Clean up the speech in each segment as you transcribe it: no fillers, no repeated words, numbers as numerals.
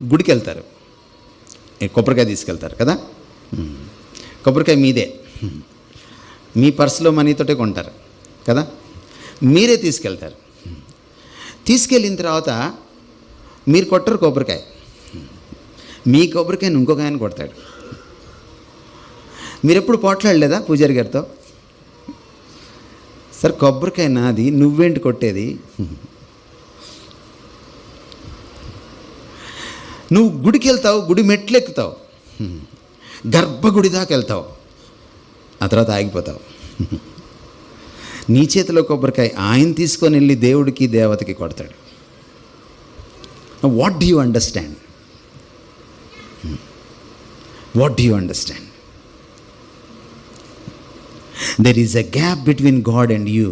గుడికి వెళ్తారు, కొబ్బరికాయ తీసుకెళ్తారు కదా. కొబ్బరికాయ మీదే, మీ పర్సులో మనీతోటే కొంటారు కదా, మీరే తీసుకెళ్తారు. తీసుకెళ్ళిన తర్వాత మీరు కొట్టరు కొబ్బరికాయ, మీ కొబ్బరికాయని ఇంకొక ఆయన కొడతాడు. మీరు ఎప్పుడు పోట్లాడలేదా పూజారి గారితో? సార్ కొబ్బరికాయ నాది, నువ్వేంటి కొట్టేది? నువ్వు గుడికి వెళ్తావు, గుడి మెట్లు ఎక్కుతావు, గర్భగుడి దాకా వెళ్తావు, ఆ తర్వాత ఆగిపోతావు. నీ చేతిలో కొబ్బరికాయ ఆయన తీసుకొని వెళ్ళి దేవుడికి దేవతకి కొడతాడు. What do you understand? What do you understand? There is a gap between god and you.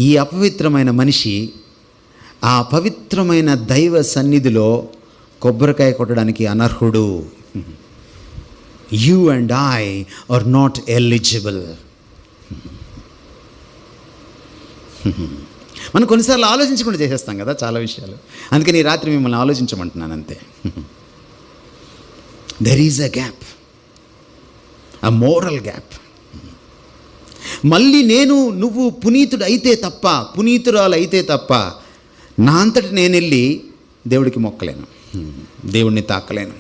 ఈ అపవిత్రమైన మనిషి ఆ పవిత్రమైన దైవ సన్నిధిలో కొబ్బరికాయ కొట్టడానికి అనర్హుడు. You and I are not eligible. మనం కొన్నిసార్లు ఆలోచించకుండా చేసేస్తాం కదా చాలా విషయాలు. అందుకని ఈ రాత్రి మిమ్మల్ని ఆలోచించమంటున్నాను అంతే. There is a gap, a moral gap. మళ్ళీ నువ్వు పునీతుడు అయితే తప్ప, పునీతురాలు అయితే తప్ప నా అంతటి నేను వెళ్ళి దేవుడికి మొక్కలేను, దేవుడిని తాకలేను.